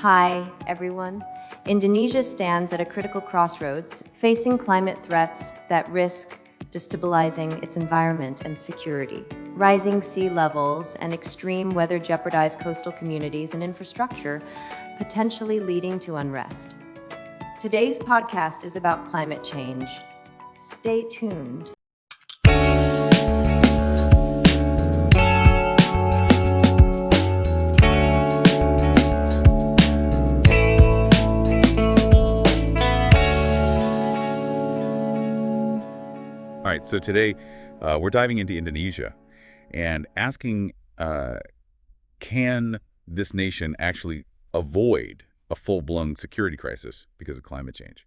Hi, everyone. Indonesia stands at a critical crossroads, facing climate threats that risk destabilizing its environment and security. Rising sea levels and extreme weather jeopardize coastal communities and infrastructure, potentially leading to unrest. Today's podcast is about climate change. Stay tuned. All right, so today we're diving into Indonesia and asking, can this nation actually avoid a full-blown security crisis because of climate change?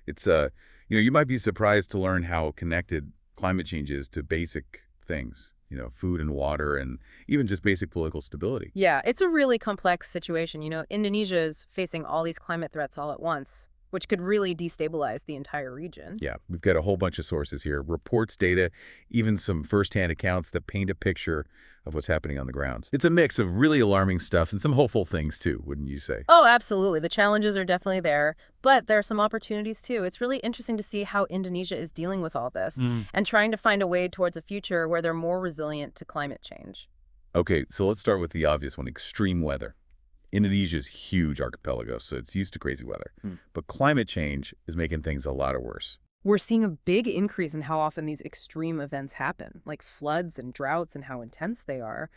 It's, you might be surprised to learn how connected climate change is to basic things, food and water and even just basic political stability. Yeah, it's a really complex situation. Indonesia is facing all these climate threats all at once, which could really destabilize the entire region. Yeah, we've got a whole bunch of sources here, reports, data, even some firsthand accounts that paint a picture of what's happening on the ground. It's a mix of really alarming stuff and some hopeful things too, wouldn't you say? Oh, absolutely. The challenges are definitely there, but there are some opportunities too. It's really interesting to see how Indonesia is dealing with all this and trying to find a way towards a future where they're more resilient to climate change. Okay, so let's start with the obvious one, extreme weather. Indonesia's huge archipelago, so it's used to crazy weather. But climate change is making things a lot worse. We're seeing a big increase in how often these extreme events happen, like floods and droughts and how intense they are.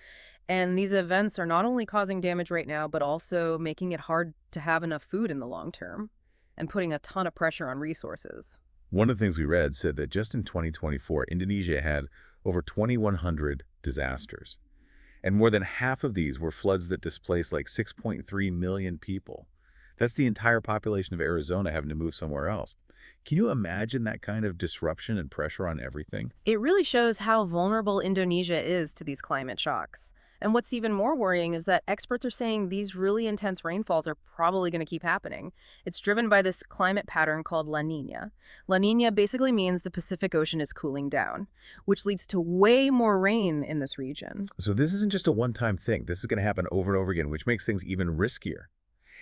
And these events are not only causing damage right now, but also making it hard to have enough food in the long term and putting a ton of pressure on resources. One of the things we read said that just in 2024, Indonesia had over 2,100 disasters. And more than half of these were floods that displaced like 6.3 million people. That's the entire population of Arizona having to move somewhere else. Can you imagine that kind of disruption and pressure on everything? It really shows how vulnerable Indonesia is to these climate shocks. And what's even more worrying is that experts are saying these really intense rainfalls are probably going to keep happening. It's driven by this climate pattern called La Nina. La Nina basically means the Pacific Ocean is cooling down, which leads to way more rain in this region. So this isn't just a one-time thing. This is going to happen over and over again, which makes things even riskier.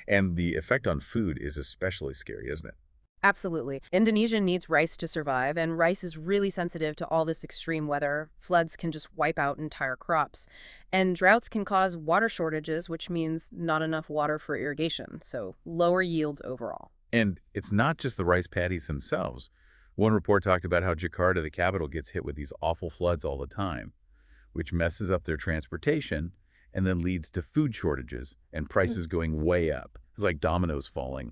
And the effect on food is especially scary, isn't it? Absolutely. Indonesia needs rice to survive, and rice is really sensitive to all this extreme weather. Floods can just wipe out entire crops. And droughts can cause water shortages, which means not enough water for irrigation, so lower yields overall. And it's not just the rice paddies themselves. One report talked about how Jakarta, the capital, gets hit with these awful floods all the time, which messes up their transportation and then leads to food shortages and prices going way up. It's like dominoes falling.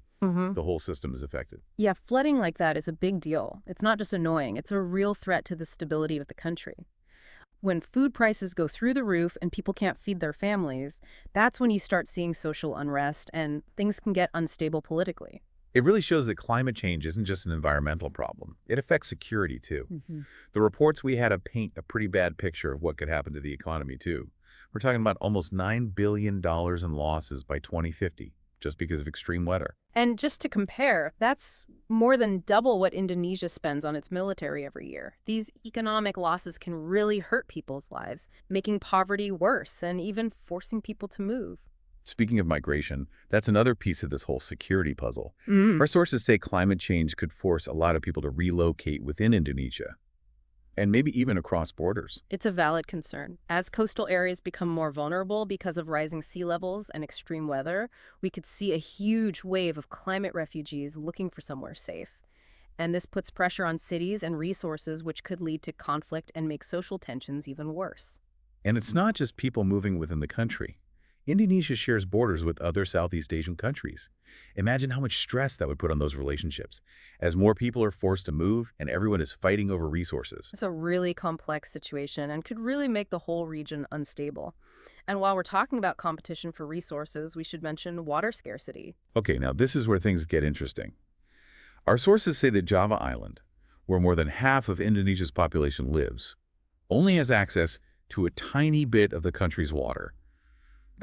The whole system is affected. Yeah, flooding like that is a big deal. It's not just annoying. It's a real threat to the stability of the country. When food prices go through the roof and people can't feed their families, that's when you start seeing social unrest and things can get unstable politically. It really shows that climate change isn't just an environmental problem. It affects security, too. The reports we had to paint a pretty bad picture of what could happen to the economy, too. We're talking about almost $9 billion in losses by 2050, just because of extreme weather. And just to compare, that's more than double what Indonesia spends on its military every year. These economic losses can really hurt people's lives, making poverty worse and even forcing people to move. Speaking of migration, that's another piece of this whole security puzzle. Our sources say climate change could force a lot of people to relocate within Indonesia, and maybe even across borders. It's a valid concern. As coastal areas become more vulnerable because of rising sea levels and extreme weather, we could see a huge wave of climate refugees looking for somewhere safe. And this puts pressure on cities and resources, which could lead to conflict and make social tensions even worse. And it's not just people moving within the country. Indonesia shares borders with other Southeast Asian countries. Imagine how much stress that would put on those relationships, as more people are forced to move and everyone is fighting over resources. It's a really complex situation and could really make the whole region unstable. And while we're talking about competition for resources, we should mention water scarcity. Okay, now this is where things get interesting. Our sources say that Java Island, where more than half of Indonesia's population lives, only has access to a tiny bit of the country's water.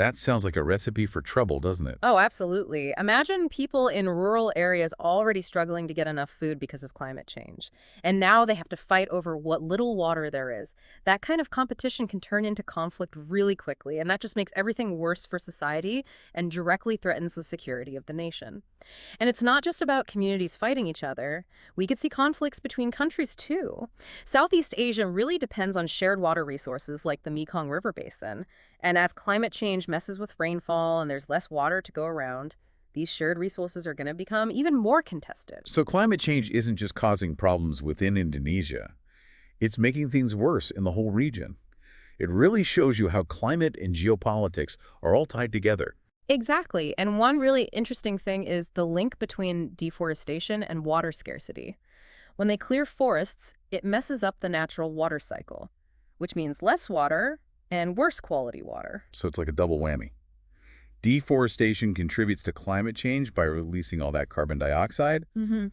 That sounds like a recipe for trouble, doesn't it? Oh, absolutely. Imagine people in rural areas already struggling to get enough food because of climate change. And now they have to fight over what little water there is. That kind of competition can turn into conflict really quickly, and that just makes everything worse for society and directly threatens the security of the nation. And it's not just about communities fighting each other. We could see conflicts between countries too. Southeast Asia really depends on shared water resources like the Mekong River Basin. And as climate change messes with rainfall and there's less water to go around, these shared resources are going to become even more contested. So climate change isn't just causing problems within Indonesia. It's making things worse in the whole region. It really shows you how climate and geopolitics are all tied together. Exactly. And one really interesting thing is the link between deforestation and water scarcity. When they clear forests, it messes up the natural water cycle, which means less water and worse quality water. So it's like a double whammy. Deforestation contributes to climate change by releasing all that carbon dioxide,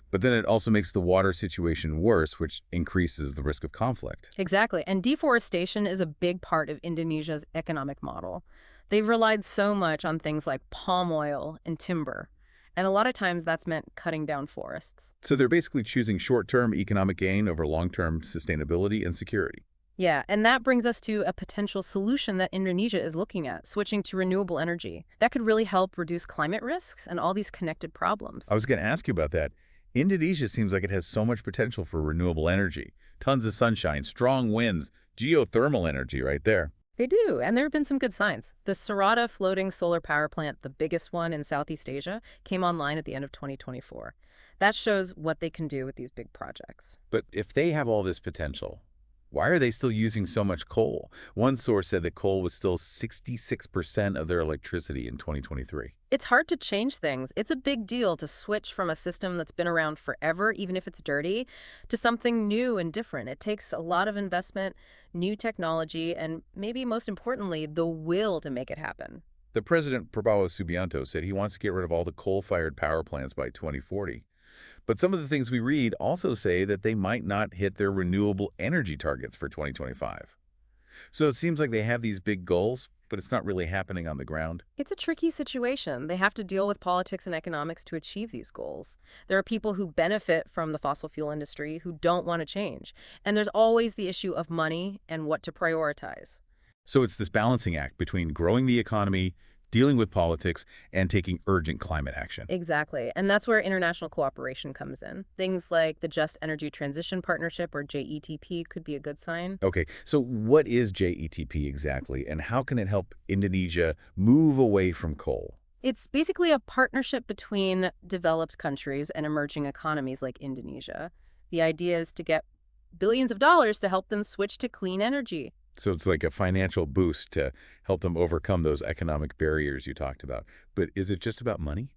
but then it also makes the water situation worse, which increases the risk of conflict. Exactly. And deforestation is a big part of Indonesia's economic model. They've relied so much on things like palm oil and timber. And a lot of times that's meant cutting down forests. So they're basically choosing short-term economic gain over long-term sustainability and security. Yeah, and that brings us to a potential solution that Indonesia is looking at, switching to renewable energy. That could really help reduce climate risks and all these connected problems. I was going to ask you about that. Indonesia seems like it has so much potential for renewable energy. Tons of sunshine, strong winds, geothermal energy right there. They do, and there have been some good signs. The Sumatra floating solar power plant, the biggest one in Southeast Asia, came online at the end of 2024. That shows what they can do with these big projects. But if they have all this potential, why are they still using so much coal? One source said that coal was still 66% of their electricity in 2023. It's hard to change things. It's a big deal to switch from a system that's been around forever, even if it's dirty, to something new and different. It takes a lot of investment, new technology, and maybe most importantly, the will to make it happen. The president, Prabowo Subianto, said he wants to get rid of all the coal-fired power plants by 2040. But some of the things we read also say that they might not hit their renewable energy targets for 2025. So it seems like they have these big goals, but it's not really happening on the ground. It's a tricky situation. They have to deal with politics and economics to achieve these goals. There are people who benefit from the fossil fuel industry who don't want to change. And there's always the issue of money and what to prioritize. So it's this balancing act between growing the economy, dealing with politics, and taking urgent climate action. Exactly. And that's where international cooperation comes in. Things like the Just Energy Transition Partnership, or JETP, could be a good sign. Okay, so what is JETP exactly, and how can it help Indonesia move away from coal? It's basically a partnership between developed countries and emerging economies like Indonesia. The idea is to get billions of dollars to help them switch to clean energy. So it's like a financial boost to help them overcome those economic barriers you talked about. But is it just about money?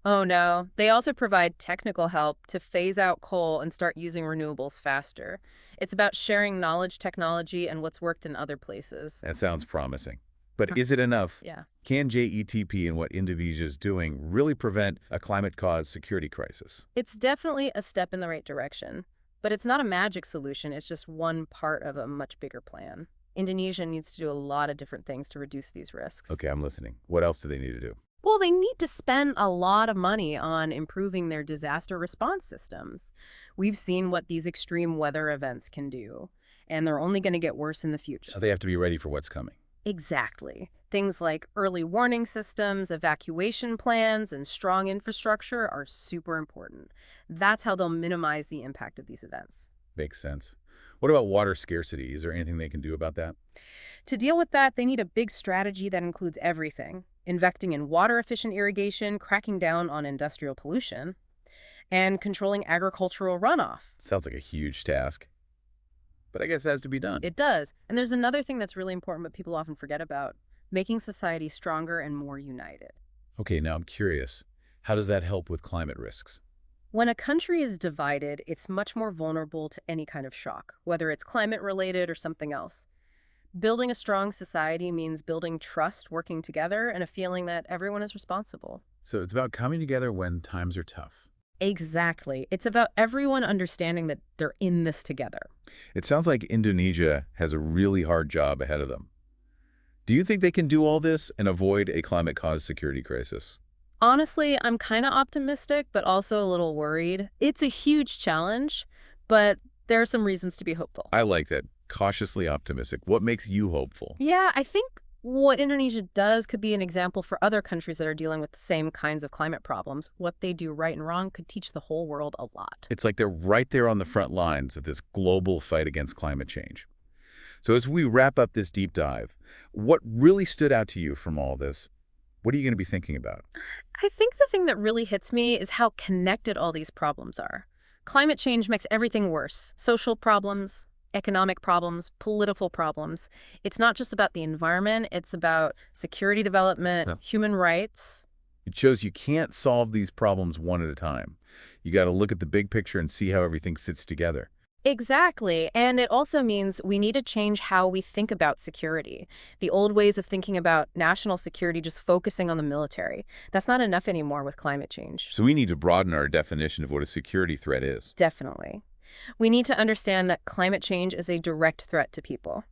Oh, no. They also provide technical help to phase out coal and start using renewables faster. It's about sharing knowledge, technology, and what's worked in other places. That sounds promising. But is it enough? Yeah. Can JETP and what Indonesia is doing really prevent a climate-caused security crisis? It's definitely a step in the right direction. But it's not a magic solution. It's just one part of a much bigger plan. Indonesia needs to do a lot of different things to reduce these risks. Okay, I'm listening. What else do they need to do? Well, they need to spend a lot of money on improving their disaster response systems. We've seen what these extreme weather events can do, and they're only going to get worse in the future. So they have to be ready for what's coming. Exactly. Things like early warning systems, evacuation plans, and strong infrastructure are super important. That's how they'll minimize the impact of these events. Makes sense. What about water scarcity? Is there anything they can do about that? To deal with that, they need a big strategy that includes everything: investing in water-efficient irrigation, cracking down on industrial pollution, and controlling agricultural runoff. Sounds like a huge task. But I guess it has to be done. It does. And there's another thing that's really important but people often forget about: making society stronger and more united. Okay, now I'm curious. How does that help with climate risks? When a country is divided, it's much more vulnerable to any kind of shock, whether it's climate-related or something else. Building a strong society means building trust, working together, and a feeling that everyone is responsible. So it's about coming together when times are tough. Exactly. It's about everyone understanding that they're in this together. It sounds like Indonesia has a really hard job ahead of them. Do you think they can do all this and avoid a climate-caused security crisis? Honestly, I'm kind of optimistic, but also a little worried. It's a huge challenge, but there are some reasons to be hopeful. I like that. Cautiously optimistic. What makes you hopeful? Yeah, I think what Indonesia does could be an example for other countries that are dealing with the same kinds of climate problems. What they do right and wrong could teach the whole world a lot. It's like they're right there on the front lines of this global fight against climate change. So as we wrap up this deep dive, what really stood out to you from all this? What are you going to be thinking about? I think the thing that really hits me is how connected all these problems are. Climate change makes everything worse. Social problems, economic problems, political problems. It's not just about the environment, it's about security development, Yeah. human rights. It shows you can't solve these problems one at a time. You got to look at the big picture and see how everything sits together. Exactly. And it also means we need to change how we think about security. The old ways of thinking about national security just focusing on the military. That's not enough anymore with climate change. So we need to broaden our definition of what a security threat is. Definitely. We need to understand that climate change is a direct threat to people.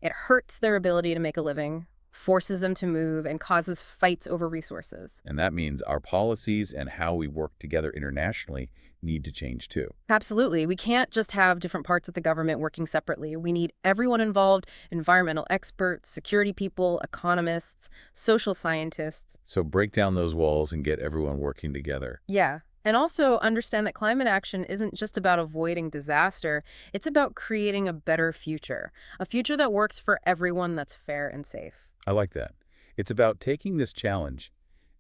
It hurts their ability to make a living, forces them to move, and causes fights over resources. And that means our policies and how we work together internationally need to change too. Absolutely. We can't just have different parts of the government working separately. We need everyone involved, environmental experts, security people, economists, social scientists. So break down those walls and get everyone working together. Yeah. And also understand that climate action isn't just about avoiding disaster. It's about creating a better future, a future that works for everyone, that's fair and safe. I like that. It's about taking this challenge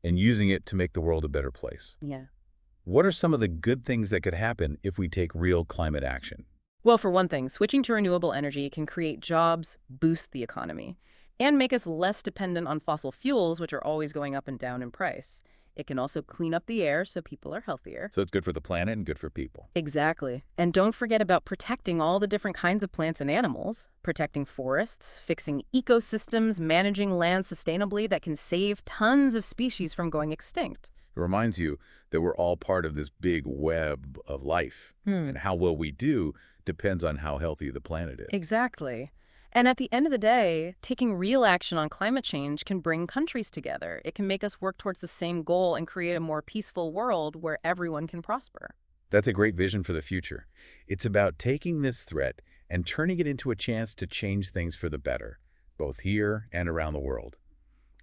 and using it to make the world a better place. Yeah. What are some of the good things that could happen if we take real climate action? Well, for one thing, switching to renewable energy can create jobs, boost the economy, and make us less dependent on fossil fuels, which are always going up and down in price. It can also clean up the air so people are healthier. So it's good for the planet and good for people. Exactly. And don't forget about protecting all the different kinds of plants and animals, protecting forests, fixing ecosystems, managing land sustainably that can save tons of species from going extinct. It reminds you that we're all part of this big web of life, and how well we do depends on how healthy the planet is. Exactly. And at the end of the day, taking real action on climate change can bring countries together. It can make us work towards the same goal and create a more peaceful world where everyone can prosper. That's a great vision for the future. It's about taking this threat and turning it into a chance to change things for the better, both here and around the world.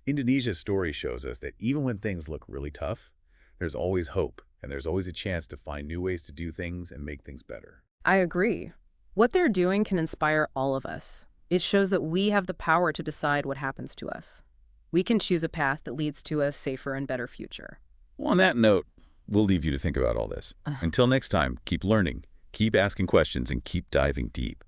Indonesia's story shows us that even when things look really tough, there's always hope, and there's always a chance to find new ways to do things and make things better. I agree. What they're doing can inspire all of us. It shows that we have the power to decide what happens to us. We can choose a path that leads to a safer and better future. Well, on that note, we'll leave you to think about all this. Until next time, keep learning, keep asking questions, and keep diving deep.